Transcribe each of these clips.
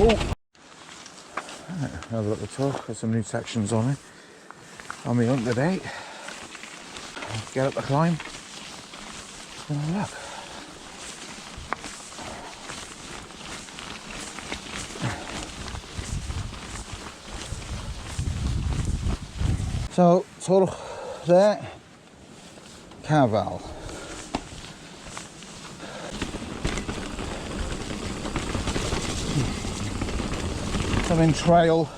Oh! Right, have a look at the tour. Got some new sections on it. On my hunt today. Get up the climb. Have a look. So, Twrch there, Caval. Coming trail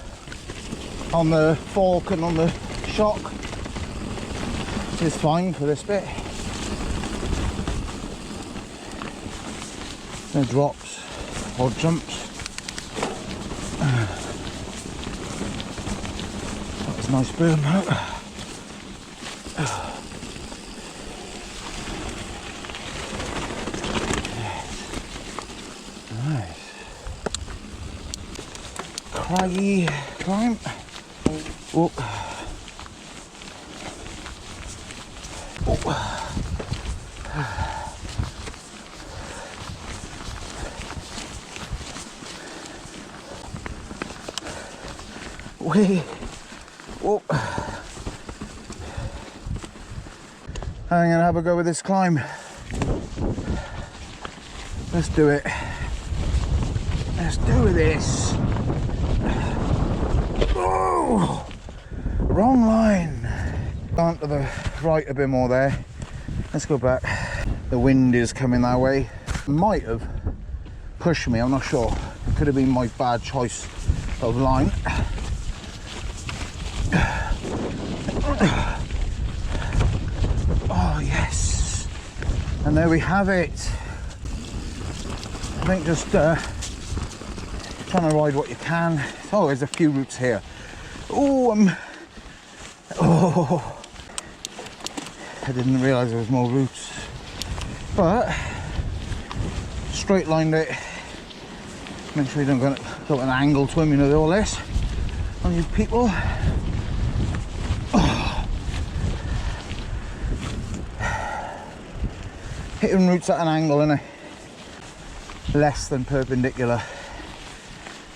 on the fork and on the shock, which is fine for this bit. No drops or jumps. That was a nice berm out. Craggy climb. Oh. Oh. Wait. Oh. I'm gonna have a go with this climb. Let's do it. Let's do this. Oh, wrong line. Down to the right a bit more there. Let's go back. The wind is coming that way. Might have pushed me, I'm not sure. It could have been my bad choice of line. Oh yes, and there we have it. I think just trying to ride what you can. Oh, there's a few routes here. Oh, oh, I didn't realise there was more routes, but straight lined it. Make sure you don't go at an angle to them, you know, all this on you people. Oh. Hitting routes at an angle, innit? Less than perpendicular,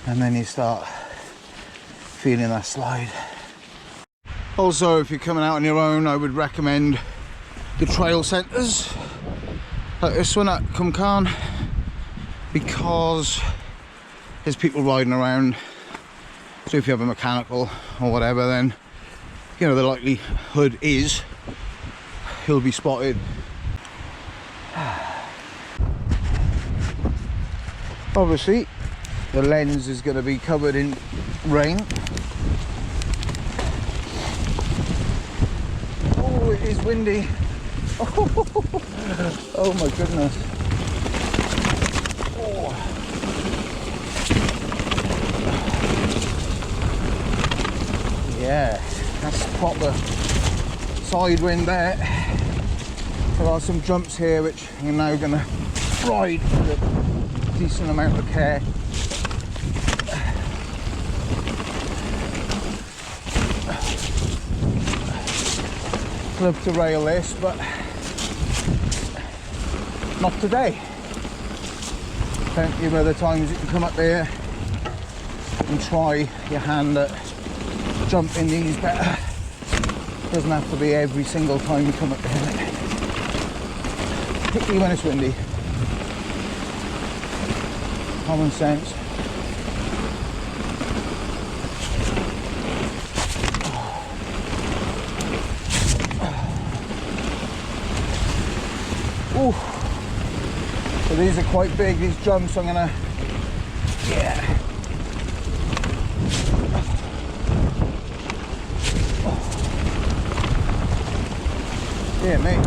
and then you start feeling that slide. Also, if you're coming out on your own, I would recommend the trail centres like this one at Pwll Tra, because there's people riding around. So if you have a mechanical or whatever, then you know the likelihood is he'll be spotted. Obviously the lens is going to be covered in rain. Oh, it is windy. Oh my goodness. Oh. Yeah, that's proper side wind there. There are some jumps here which I'm now going to ride with a decent amount of care. Love to rail this, but not today. Plenty of other times you can come up here and try your hand at jumping these better. Doesn't have to be every single time you come up here, particularly when it's windy. Common sense. Ooh. So these are quite big, these jumps. I'm gonna, yeah. Yeah, mate.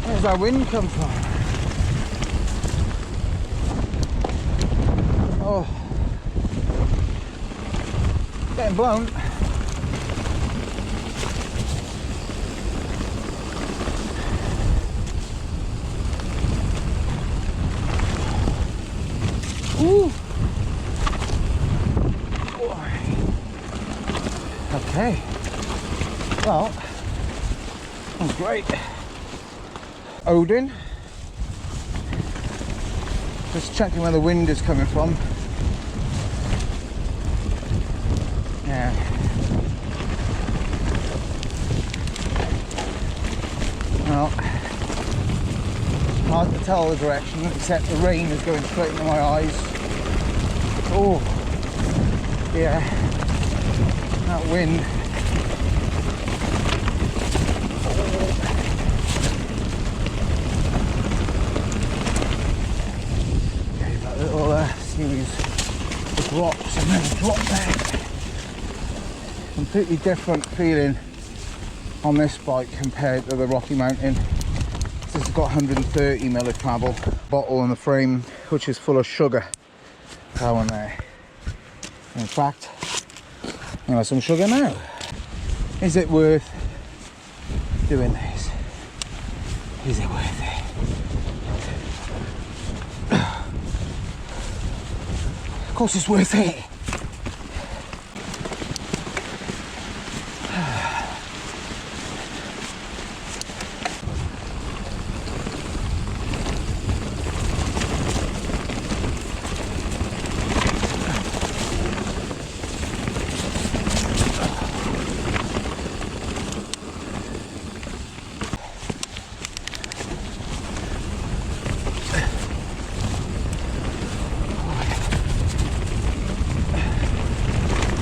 Where's that wind come from? Oh, getting blown. Ooh. Okay. Well, that's great. Odin. Just checking where the wind is coming from. Yeah. Well, hard to tell the direction, except the rain is going straight into my eyes. Oh, yeah, that wind. Okay, that little series of rocks and then a drop there. Completely different feeling on this bike compared to the Rocky Mountain. This has got 130 ml of travel, bottle on the frame which is full of sugar. That one there. In fact, I'm gonna have some sugar now. Is it worth doing this? Is it worth it? Of course it's worth it.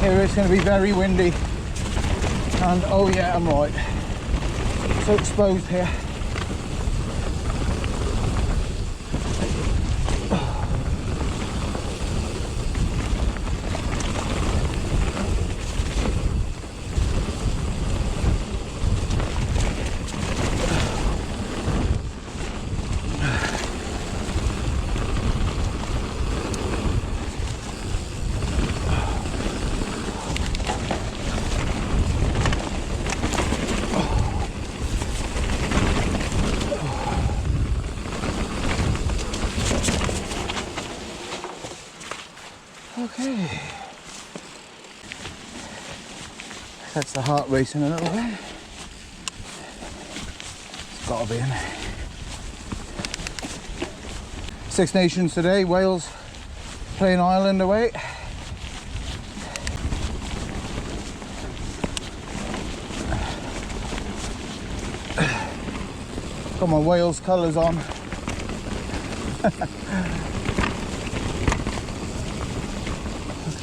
Here it's going to be very windy, and oh yeah, I'm right, so exposed here. Okay, that's the heart racing a little bit. It's got to be in there. Six Nations today, Wales playing Ireland away. Got my Wales colours on.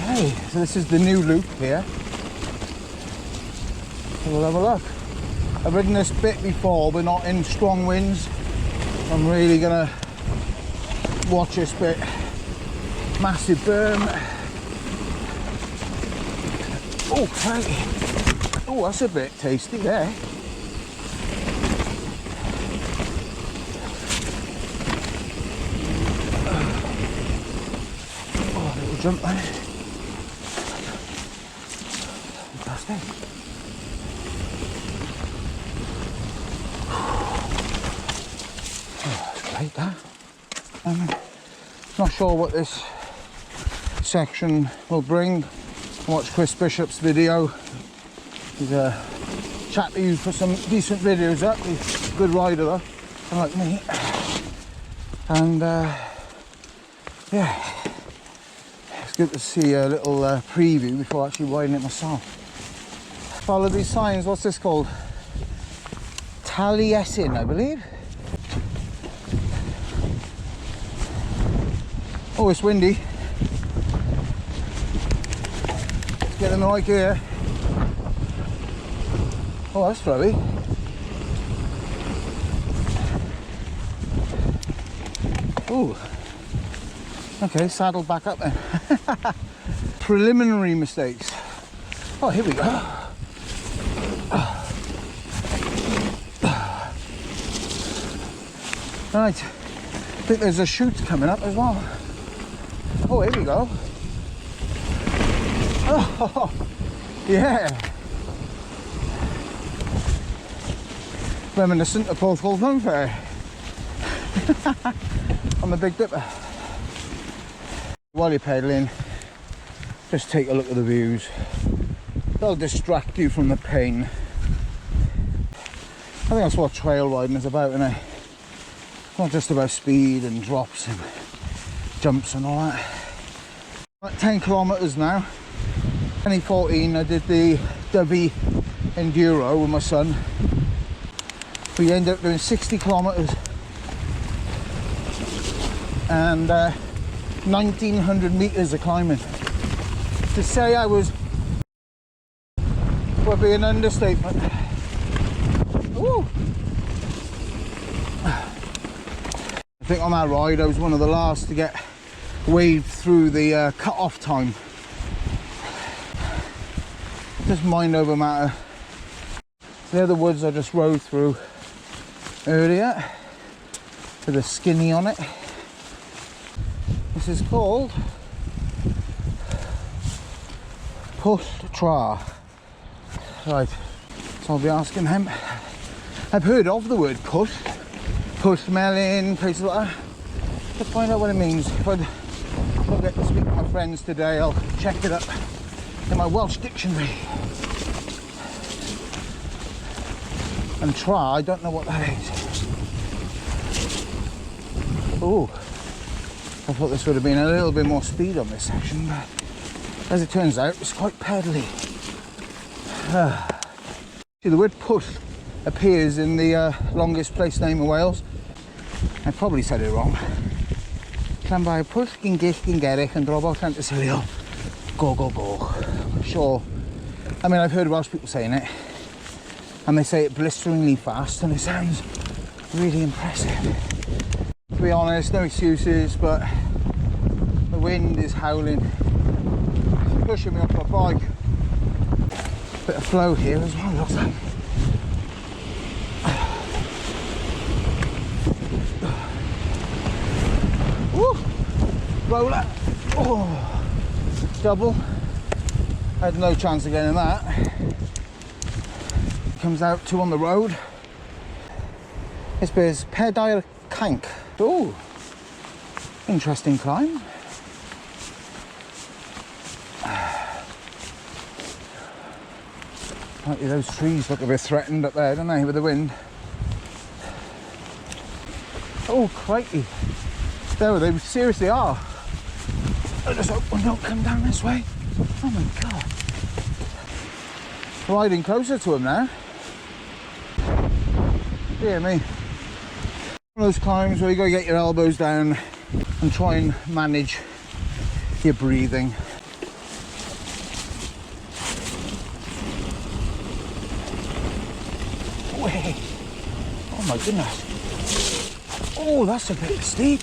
Okay, so this is the new loop here. So we'll have a look. I've ridden this bit before, but not in strong winds. I'm really gonna watch this bit. Massive berm. Oh, crikey. Oh, that's a bit tasty there. Oh, a little jump there. Fantastic. Oh, that's great, that. Not sure what this section will bring. Watch Chris Bishop's video. He's a chap who put some decent videos up. He's a good rider though, unlike me. And yeah, it's good to see a little preview before actually riding it myself. Follow these signs. What's this called? Taliesin, I believe. Oh, it's windy. Let's get in the right gear. Oh, that's flowy. Oh, okay, saddle back up then. Preliminary mistakes. Oh, here we go. Right, I think there's a chute coming up as well. Oh, here we go. Oh, yeah. Reminiscent of Pwll Tra on the Big Dipper. While you're pedaling, just take a look at the views. They'll distract you from the pain. I think that's what trail riding is about, isn't it? It's not just about speed and drops and jumps and all that. About 10 kilometres now. 2014 I did the Dovey Enduro with my son. We ended up doing 60 kilometers and 1900 meters of climbing. To say I was would be an understatement. Woo. I think on that ride I was one of the last to get waved through the cut-off time. Just mind over matter. They're the woods I just rode through earlier with a skinny on it. This is called Pwll Tra. Right, so I'll be asking him. I've heard of the word push melon, places like that. To find out what it means. If I get to speak to my friends today, I'll check it up in my Welsh dictionary. And Tra, I don't know what that is. Oh, I thought this would have been a little bit more speed on this section, but as it turns out, it's quite pedally. See, the word push appears in the longest place name in Wales. I probably said it wrong. Llanfair Pwll Tra and Drobol Llantysilio. Go, go, go. Sure. I mean, I've heard Welsh people saying it, and they say it blisteringly fast, and it sounds really impressive. To be honest, no excuses, but the wind is howling. It's pushing me off my bike. Bit of flow here as well, looks like. Woo! Roller. Oh, double. I had no chance of getting that. Comes out two on the road. This bit is Pedair Cainc. Oh, interesting climb. Those trees look a bit threatened up there, don't they, with the wind? Oh, crikey. There they seriously are. I just hope one don't come down this way. Oh my god. Riding closer to them now. Dear me. One of those climbs where you gotta get your elbows down and try and manage your breathing. Oh my goodness. Oh, that's a bit steep.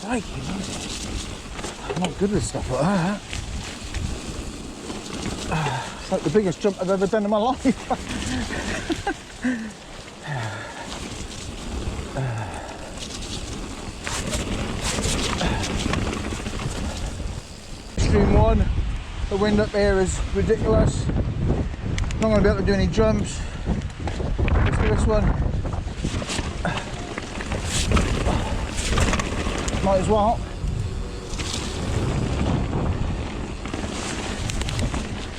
Crikey, I'm not good with stuff like that. It's like the biggest jump I've ever done in my life. Extreme one. The wind up here is ridiculous. Not going to be able to do any jumps. Let's do this one. Might as well.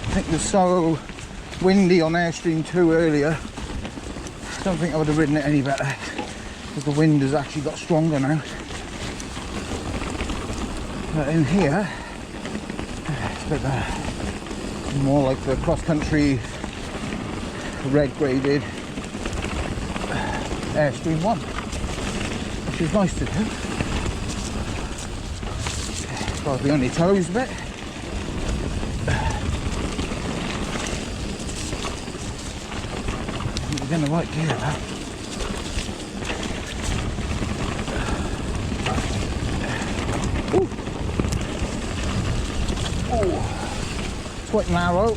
I think it was so windy on Airstream 2 earlier. I don't think I would have ridden it any better because the wind has actually got stronger now. But in here, it's a bit more like the cross-country red graded Airstream 1, which is nice to do. Got to be on your toes a bit. You're in the right gear now. Oh, it's quite narrow.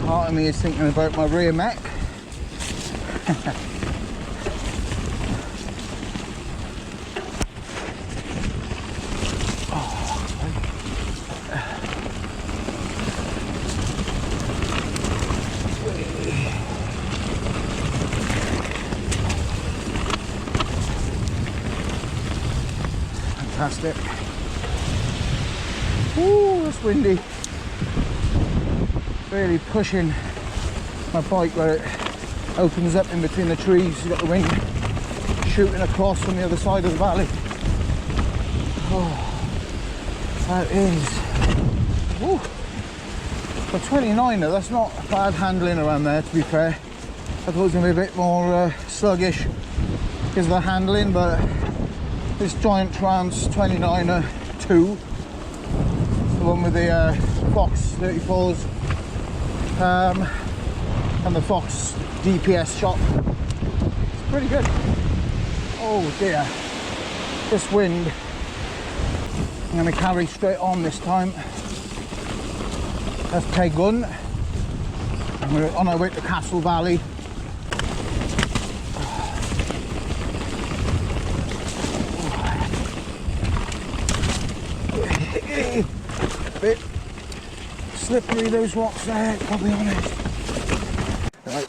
Part of me is thinking about my rear mech. Fantastic. Ooh, it's windy. Really pushing my bike where it opens up in between the trees. You've got the wind shooting across from the other side of the valley. Oh, that is. Woo. For 29er, that's not bad handling around there, to be fair. I thought it was going to be a bit more sluggish because of the handling, but this Giant Trance 29er 2, the one with the Fox 34s and the Fox DPS shock, it's pretty good. Oh dear, this wind. I'm going to carry straight on this time. That's Pegwn. We're on our way to Castle Valley. Bit slippery those rocks there, I'll be honest. Right.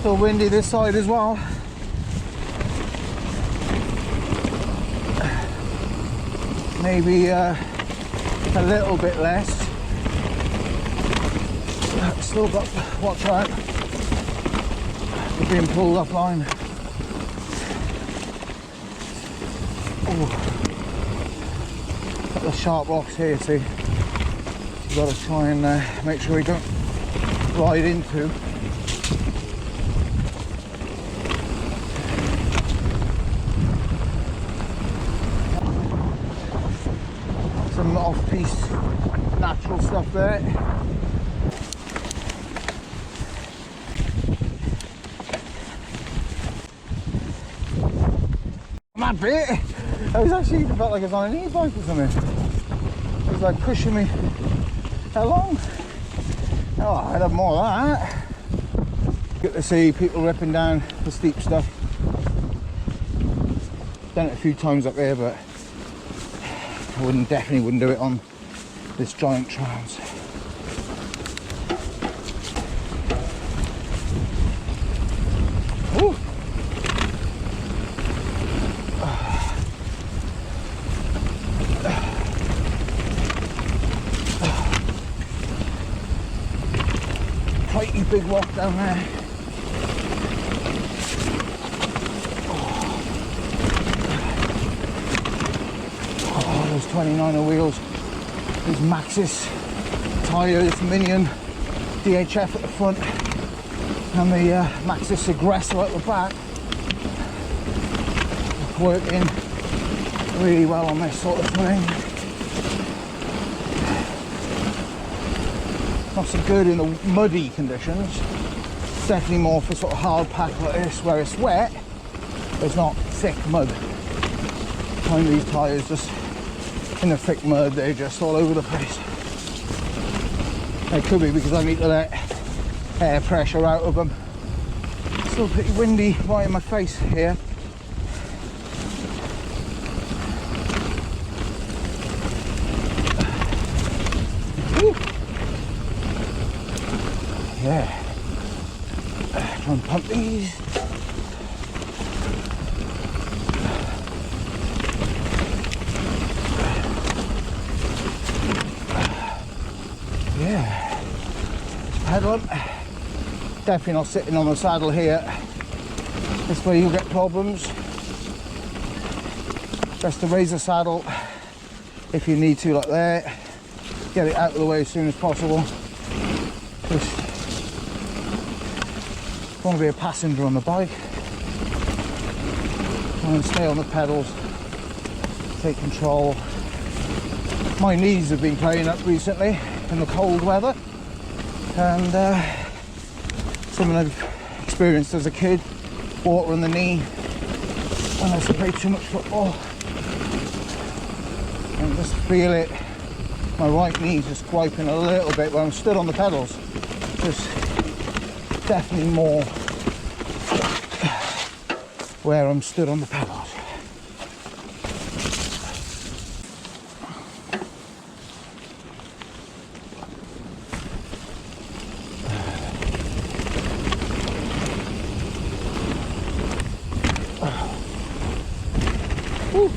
Still windy this side as well. Maybe a little bit less. Still got to watch out. We're being pulled offline. Got the sharp rocks here, see. You've got to try and make sure we don't ride into. Some off-piste natural stuff there. Mad bit! I was actually felt like I was on an e-bike or something. It was like pushing me along. Oh, I'd have more of that. Get to see people ripping down the steep stuff. Done it a few times up there, but I definitely wouldn't do it on this Giant Trance. Ooh. Pretty big rock down there. Those 29er wheels, these Maxxis tyres, Minion DHF at the front and the Maxxis Aggressor at the back, working really well on this sort of terrain. Not so good in the muddy conditions, definitely more for sort of hard pack like this where it's wet, but it's not thick mud. I find these tyres just in the thick mud, they're just all over the place. It could be because I need to let air pressure out of them. Still pretty windy right in my face here. Woo. Yeah. Try and pump these. Yeah, pedal them. Definitely not sitting on the saddle here. This way you'll get problems. Best to raise the saddle if you need to, like there. Get it out of the way as soon as possible. Just want to be a passenger on the bike. Try and stay on the pedals. Take control. My knees have been playing up recently in the cold weather, and something I've experienced as a kid, water on the knee when I used to play too much football, and just feel it, my right knee's just griping a little bit when I'm stood on the pedals. Just definitely more where I'm stood on the pedals. Woo.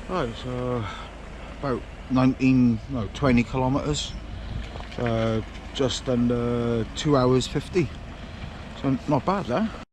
Right, so about 20 kilometres, just under 2 hours 50, so not bad there.